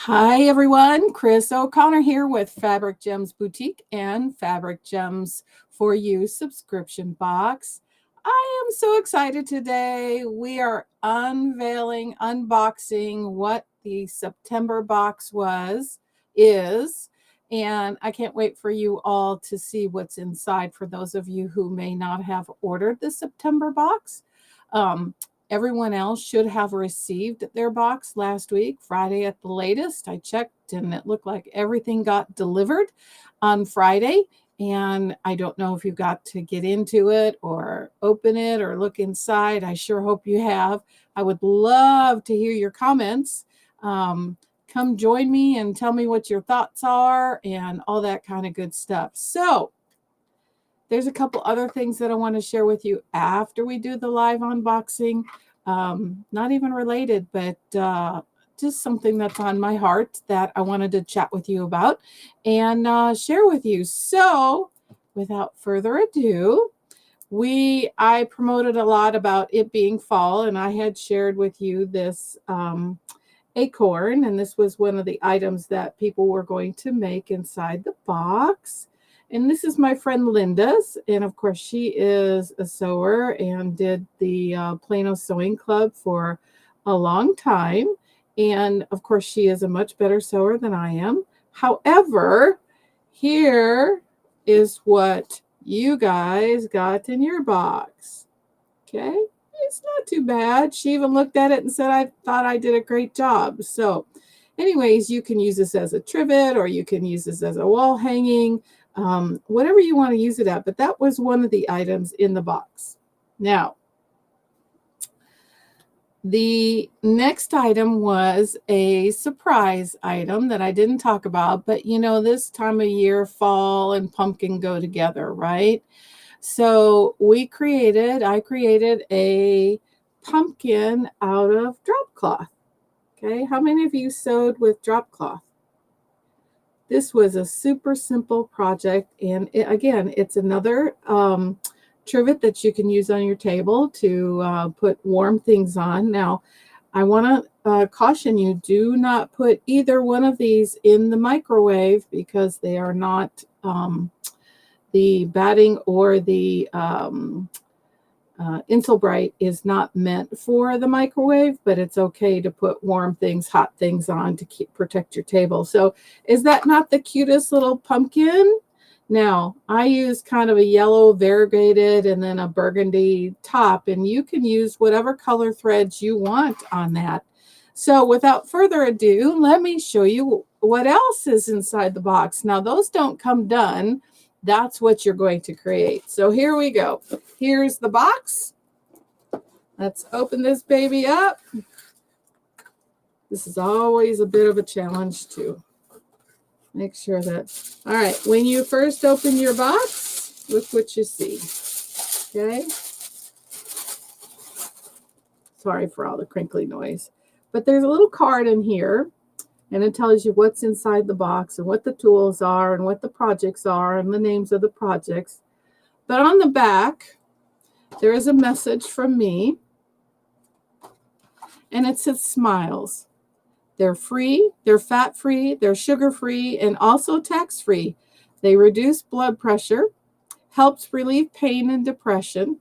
Hi, everyone. Chris O'Connor here with Fabric Gems Boutique and Fabric Gems for You subscription box. I am so excited today. We are unboxing what the September box is, and I can't wait for you all to see what's inside for those of you who may not have ordered the September box. Um, Everyone else should have received their box last week, Friday at the latest. I checked and it looked like everything got delivered on Friday. And I don't know if you got to get into it or open it or look inside. I sure hope you have. I would love to hear your comments. Come join me and tell me what your thoughts are and all that kind of good stuff. So, there's a couple other things that I want to share with you after we do the live unboxing. Not even related, but just something that's on my heart that I wanted to chat with you about and share with you. So, without further ado, I promoted a lot about it being fall, and I had shared with you this acorn, and this was one of the items that people were going to make inside the box. And this is my friend Linda's, and of course she is a sewer and did the Plano Sewing Club for a long time. And of course she is a much better sewer than I am. However, here is what you guys got in your box. Okay, it's not too bad. She even looked at it and said, I thought I did a great job. So anyways, you can use this as a trivet or you can use this as a wall hanging, whatever you want to use it at. But that was one of the items in the box. Now, the next item was a surprise item that I didn't talk about. But you know, this time of year, fall and pumpkin go together, right? So I created a pumpkin out of drop cloth. Okay, how many of you sewed with drop cloth? This was a super simple project, and again, it's another trivet that you can use on your table to put warm things on. Now, I want to caution you, do not put either one of these in the microwave because they are not the batting or the Insulbright is not meant for the microwave, but it's okay to put warm things, hot things on to protect your table. So is that not the cutest little pumpkin? Now, I use kind of a yellow variegated and then a burgundy top, and you can use whatever color threads you want on that. So without further ado, let me show you what else is inside the box. Now, those don't come done. That's what you're going to create. So here we go. Here's the box. Let's open this baby up. This is always a bit of a challenge to make sure that, all right, when you first open your box, look what you see. Okay. Sorry for all the crinkly noise. But there's a little card in here, and it tells you what's inside the box and what the tools are and what the projects are and the names of the projects. But on the back, there is a message from me, and it says smiles. They're free, they're fat-free, they're sugar-free, and also tax-free. They reduce blood pressure, helps relieve pain and depression,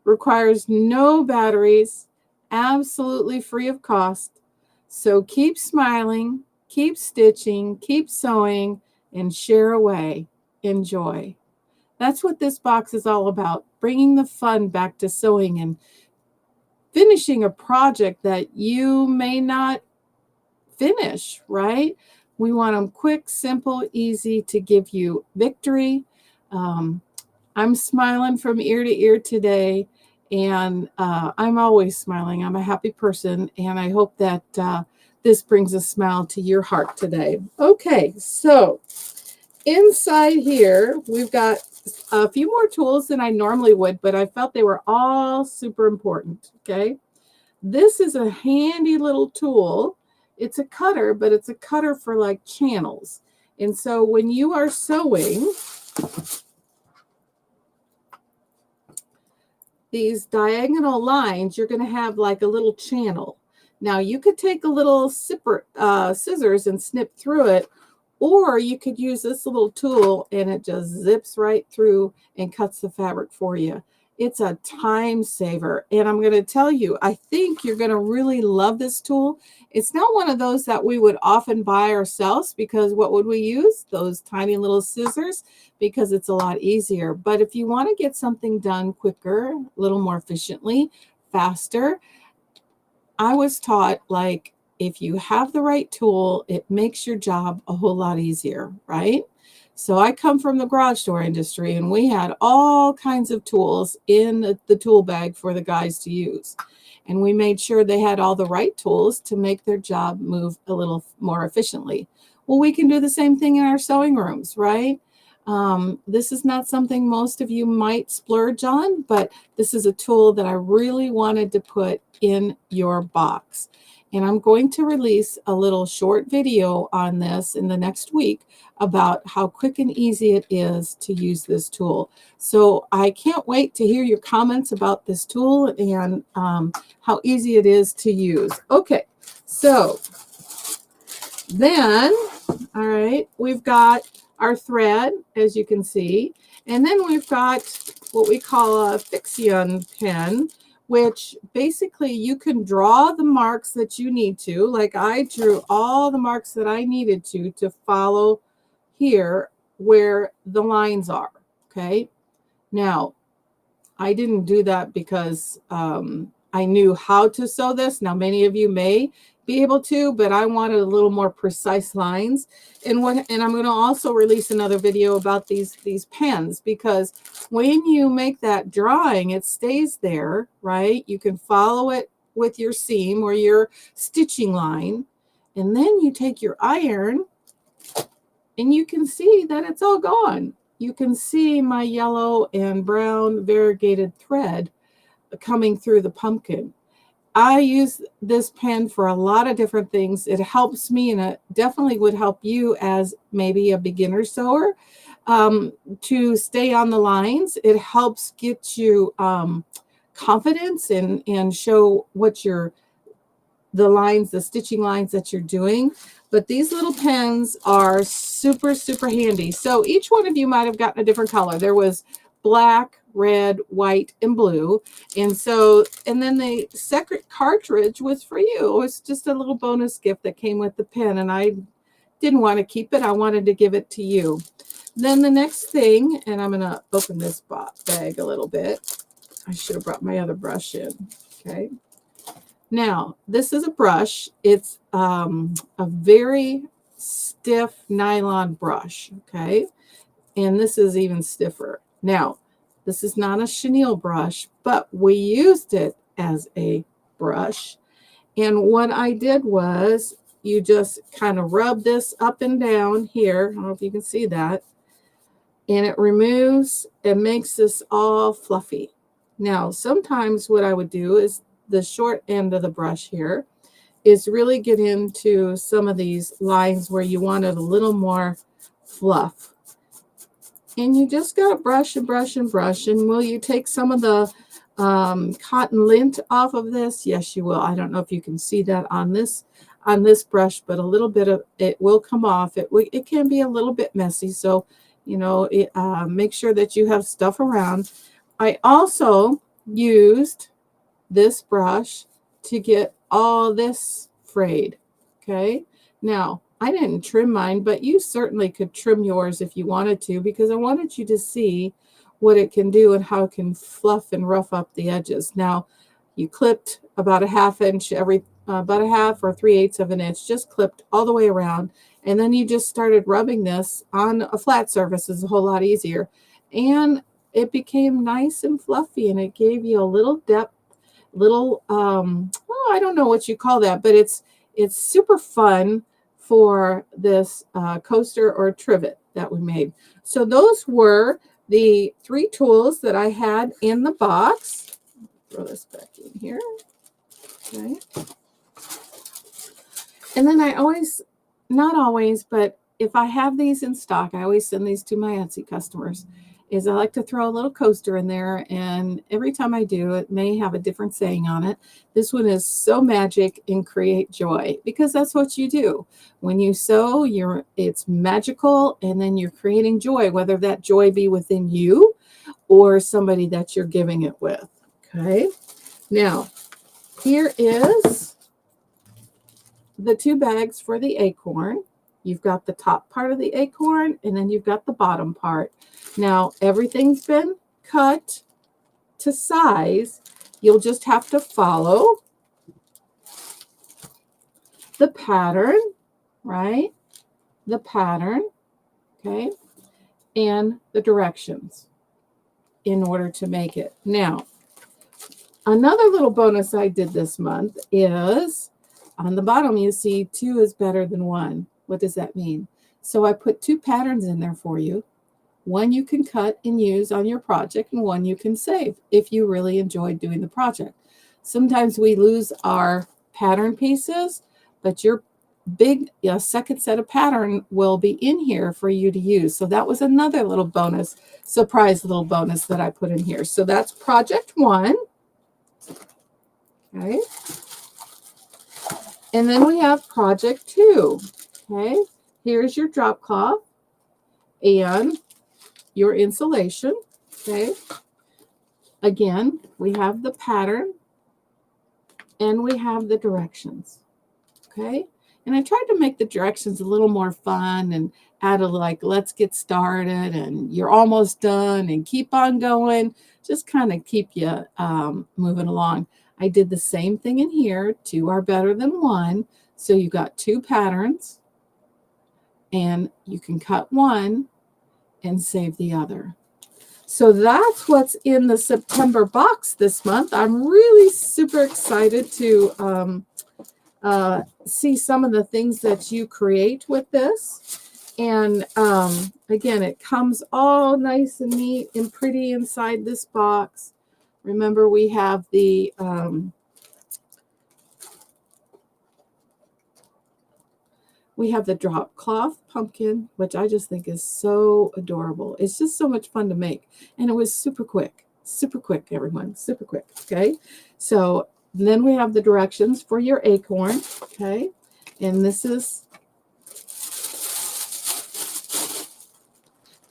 requires no batteries, absolutely free of cost. So keep smiling, keep stitching, keep sewing, and share away. Enjoy. That's what this box is all about, bringing the fun back to sewing and finishing a project that you may not finish, right? We want them quick, simple, easy to give you victory. I'm smiling from ear to ear today, and I'm always smiling. I'm a happy person, and I hope that this brings a smile to your heart today. Okay, so inside here, we've got a few more tools than I normally would, but I felt they were all super important, okay? This is a handy little tool. It's a cutter, but it's a cutter for like channels. And so when you are sewing these diagonal lines, you're going to have like a little channel. Now you could take a little scissors and snip through it, or you could use this little tool and it just zips right through and cuts the fabric for you. It's a time saver. And I'm going to tell you, I think you're going to really love this tool. It's not one of those that we would often buy ourselves, because what would we use? Those tiny little scissors, because it's a lot easier. But if you want to get something done quicker, a little more efficiently, faster, I was taught, like, if you have the right tool, it makes your job a whole lot easier, right? So I come from the garage door industry, and we had all kinds of tools in the tool bag for the guys to use. And we made sure they had all the right tools to make their job move a little more efficiently. Well, we can do the same thing in our sewing rooms, right? This is not something most of you might splurge on, but this is a tool that I really wanted to put in your box. And I'm going to release a little short video on this in the next week about how quick and easy it is to use this tool. So I can't wait to hear your comments about this tool and how easy it is to use. Okay, so then, all right, we've got our thread, as you can see, and then we've got what we call a Fixion pen, which basically you can draw the marks that you need to. Like I drew all the marks that I needed to follow here where the lines are. Okay, now I didn't do that because I knew how to sew this. Now, many of you may be able to, but I wanted a little more precise lines. And I'm going to also release another video about these pens, because when you make that drawing, it stays there, right? You can follow it with your seam or your stitching line, and then you take your iron and you can see that it's all gone. You can see my yellow and brown variegated thread coming through the pumpkin. I use this pen for a lot of different things. It helps me, and it definitely would help you as maybe a beginner sewer to stay on the lines. It helps get you confidence and show what the lines, the stitching lines that you're doing. But these little pens are super, super handy. So each one of you might have gotten a different color. There was black, red, white, and blue. And then the second cartridge was for you. It was just a little bonus gift that came with the pen, and I didn't want to keep it. I wanted to give it to you. Then the next thing, and I'm going to open this bag a little bit. I should have brought my other brush in. Okay. Now, this is a brush. It's a very stiff nylon brush, okay? And this is even stiffer. Now, this is not a chenille brush, but we used it as a brush. And what I did was, you just kind of rub this up and down here. I don't know if you can see that. And it removes, it makes this all fluffy. Now, sometimes what I would do is the short end of the brush here is really get into some of these lines where you wanted a little more fluff. And you just got to brush and brush and brush. And will you take some of the cotton lint off of this? Yes, you will. I don't know if you can see that on this brush, but a little bit of it will come off. It can be a little bit messy. So, make sure that you have stuff around. I also used this brush to get all this frayed. Okay. Now, I didn't trim mine, but you certainly could trim yours if you wanted to, because I wanted you to see what it can do and how it can fluff and rough up the edges. Now, you clipped about a half inch about a half or 3/8 of an inch, just clipped all the way around. And then you just started rubbing this on a flat surface. Is a whole lot easier. And it became nice and fluffy, and it gave you a little depth, little I don't know what you call that, but it's super fun for this coaster or trivet that we made. So those were the 3 tools that I had in the box. Throw this back in here. Okay. And then I always, not always, but if I have these in stock, I always send these to my Etsy customers. is I like to throw a little coaster in there, and every time I do, it may have a different saying on it. This one is "Sow magic and create joy," because that's what you do. When you sow, it's magical, and then you're creating joy, whether that joy be within you or somebody that you're giving it with. Okay. Now, here is the 2 bags for the acorn. You've got the top part of the acorn, and then you've got the bottom part. Now, everything's been cut to size. You'll just have to follow the pattern, right? The pattern, okay, and the directions in order to make it. Now, another little bonus I did this month is on the bottom, you see 2 is better than 1. What does that mean? So I put 2 patterns in there for you. One you can cut and use on your project, and one you can save if you really enjoyed doing the project. Sometimes we lose our pattern pieces, but your big second set of pattern will be in here for you to use. So that was another little bonus, surprise little bonus that I put in here. So that's project 1. Okay. And then we have project 2. Okay. Here's your drop cloth and your insulation. Okay. Again, we have the pattern and we have the directions. Okay. And I tried to make the directions a little more fun and add a like, let's get started and you're almost done and keep on going. Just kind of keep you moving along. I did the same thing in here. 2 are better than 1. So you got 2 patterns and you can cut one and save the other. So that's what's in the September box this month. I'm really super excited to see some of the things that you create with this. And again, it comes all nice and neat and pretty inside this box. Remember, we have the drop cloth pumpkin, which I just think is so adorable. It's just so much fun to make. And it was super quick, everyone, super quick. Okay. So then we have the directions for your acorn. Okay. And this is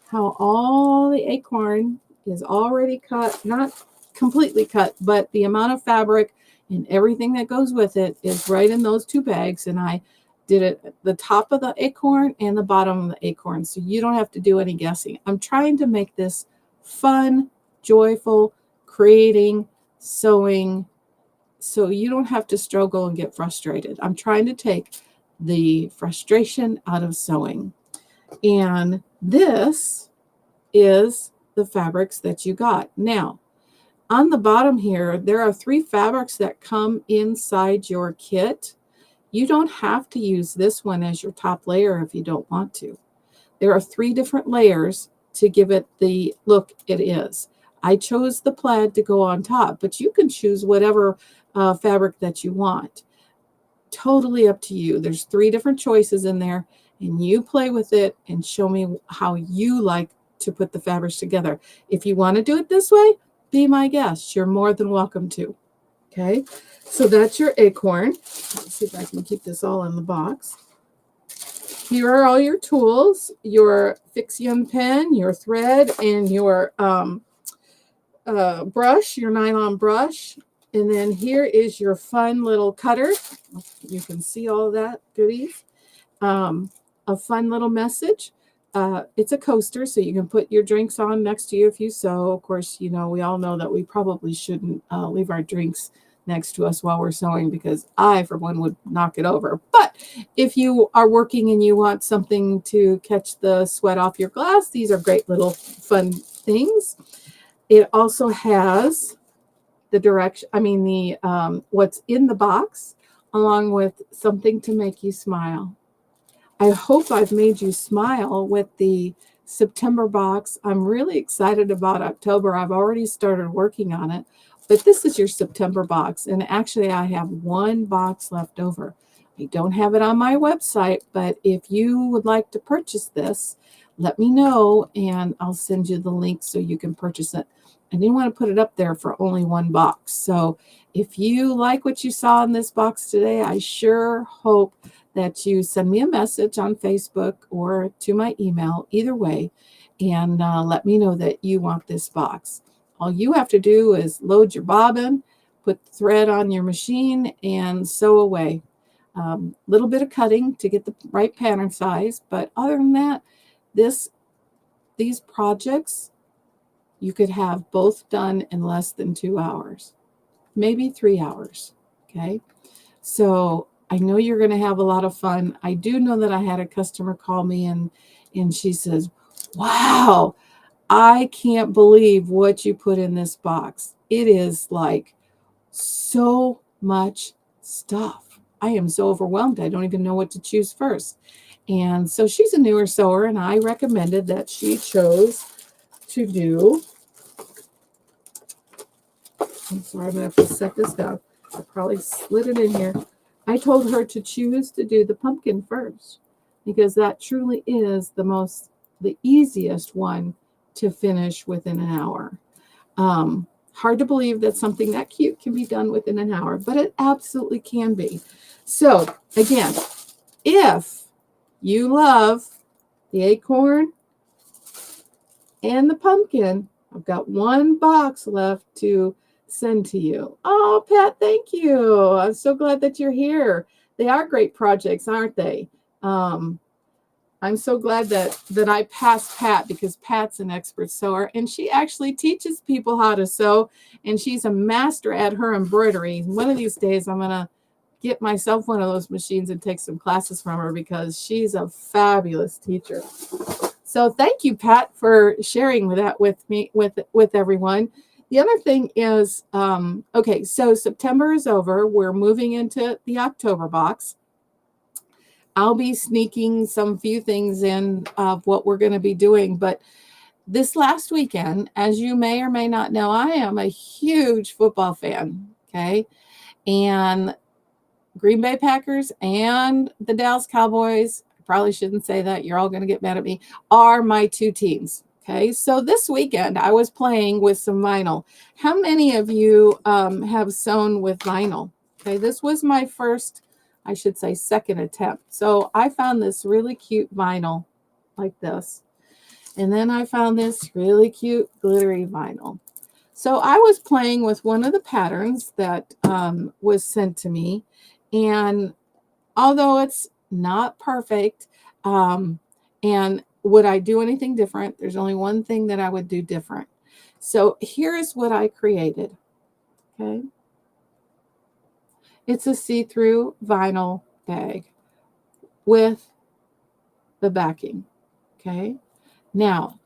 how all the acorn is already cut, not completely cut, but the amount of fabric and everything that goes with it is right in those 2 bags. And I did it at the top of the acorn and the bottom of the acorn, so you don't have to do any guessing. I'm trying to make this fun, joyful, creating, sewing, so you don't have to struggle and get frustrated. I'm trying to take the frustration out of sewing. And this is the fabrics that you got. Now, on the bottom here, there are 3 fabrics that come inside your kit. You don't have to use this one as your top layer if you don't want to. There are 3 different layers to give it the look it is. I chose the plaid to go on top, but you can choose whatever fabric that you want. Totally up to you. There's 3 different choices in there, and you play with it and show me how you like to put the fabrics together. If you want to do it this way, be my guest. You're more than welcome to. Okay, so that's your acorn. Let's see if I can keep this all in the box. Here are all your tools, your Fixion pen, your thread, and your brush, your nylon brush. And then here is your fun little cutter. You can see all of that goodies. A fun little message. It's a coaster, so you can put your drinks on next to you if you sew. Of course, you know, we all know that we probably shouldn't leave our drinks next to us while we're sewing, because I, for one, would knock it over. But if you are working and you want something to catch the sweat off your glass, these are great little fun things. It also has the direction, what's in the box, along with something to make you smile. I hope I've made you smile with the September box. I'm really excited about October. I've already started working on it, but this is your September box. And actually, I have 1 box left over. I don't have it on my website, but if you would like to purchase this, let me know and I'll send you the link so you can purchase it. I didn't want to put it up there for only one box. So if you like what you saw in this box today, I sure hope that you send me a message on Facebook or to my email, either way, and let me know that you want this box. All you have to do is load your bobbin, put the thread on your machine, and sew away. Little bit of cutting to get the right pattern size, but other than that, these projects you could have both done in less than 2 hours, maybe 3 hours. Okay. So I know you're going to have a lot of fun. I do know that I had a customer call me and she says, wow, I can't believe what you put in this box. It is like so much stuff. I am so overwhelmed. I don't even know what to choose first. And so she's a newer sewer, and I recommended that she chose to do. I'm sorry, I'm going to have to set this down. I probably slid it in here. I told her to choose to do the pumpkin first because that truly is the easiest one to finish within an hour. Hard to believe that something that cute can be done within an hour, but it absolutely can be. So again, if you love the acorn and the pumpkin, I've got one box left to send to you. Oh, Pat, thank you. I'm so glad that you're here. They are great projects, aren't they? I'm so glad that I passed Pat because Pat's an expert sewer and she actually teaches people how to sew and she's a master at her embroidery. One of these days I'm going to get myself one of those machines and take some classes from her because she's a fabulous teacher. So thank you, Pat, for sharing that with me, with everyone. The other thing is, okay, so September is over. We're moving into the October box. I'll be sneaking some few things in of what we're going to be doing. But this last weekend, as you may or may not know, I am a huge football fan. Okay. And Green Bay Packers and the Dallas Cowboys, I probably shouldn't say that. You're all going to get mad at me, are my two teams. Okay. So this weekend I was playing with some vinyl. How many of you have sewn with vinyl? Okay. This was my first, I should say, second attempt. So I found this really cute vinyl like this. And then I found this really cute glittery vinyl. So I was playing with one of the patterns that was sent to me. And although it's not perfect, and would I do anything different? There's only one thing that I would do different. So here is what I created. Okay. It's a see-through vinyl bag with the backing. Okay. Now,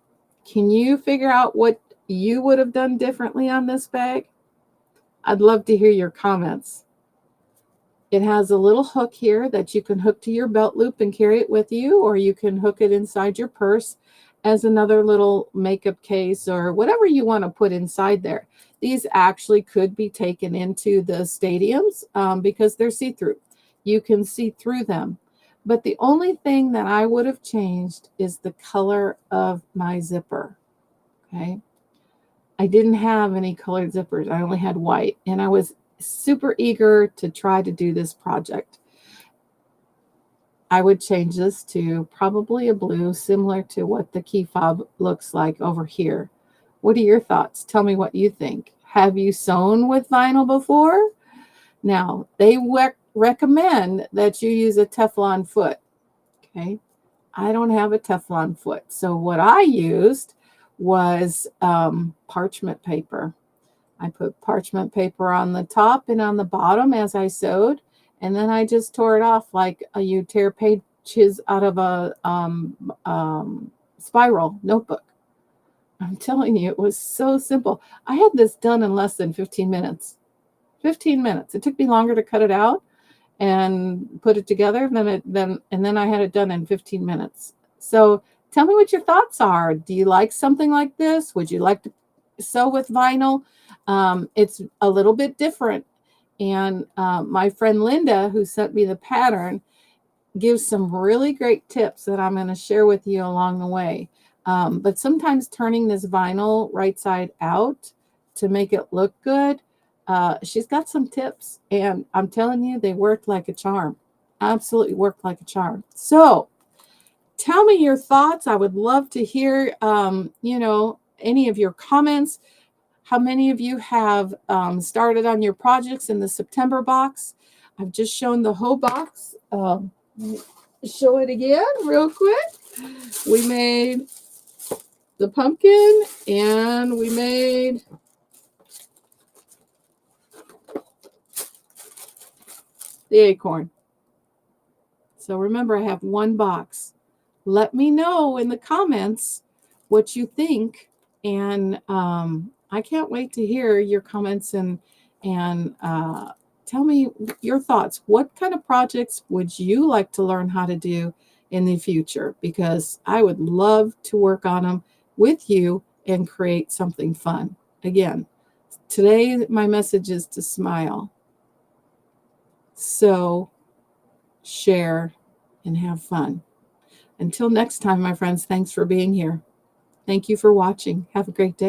can you figure out what you would have done differently on this bag? I'd love to hear your comments. It has a little hook here that you can hook to your belt loop and carry it with you, or you can hook it inside your purse as another little makeup case or whatever you want to put inside there. These actually could be taken into the stadiums because they're see-through. You can see through them. But the only thing that I would have changed is the color of my zipper. Okay. I didn't have any colored zippers. I only had white, and I was super eager to try to do this project. I would change this to probably a blue, similar to what the key fob looks like over here. What are your thoughts? Tell me what you think. Have you sewn with vinyl before? Now, they recommend that you use a Teflon foot. Okay. I don't have a Teflon foot. So what I used was parchment paper. I put parchment paper on the top and on the bottom as I sewed, and then I just tore it off like you tear pages out of a spiral notebook. I'm telling you, it was so simple. I had this done in less than 15 minutes. 15 minutes. It took me longer to cut it out and put it together and then I had it done in 15 minutes. So tell me what your thoughts are. Do you like something like this? Would you like to sew with vinyl? It's a little bit different. And my friend Linda, who sent me the pattern, gives some really great tips that I'm going to share with you along the way. But sometimes turning this vinyl right side out to make it look good, she's got some tips, and I'm telling you, they work like a charm. Absolutely work like a charm. So tell me your thoughts. I would love to hear, any of your comments. How many of you have started on your projects in the September box? I've just shown the whole box. Show it again real quick. We made the pumpkin and we made the acorn. So remember, I have one box. Let me know in the comments what you think, and I can't wait to hear your comments and tell me your thoughts. What kind of projects would you like to learn how to do in the future? Because I would love to work on them with you and create something fun. Again, today my message is to smile. So share and have fun. Until next time, my friends, thanks for being here. Thank you for watching. Have a great day.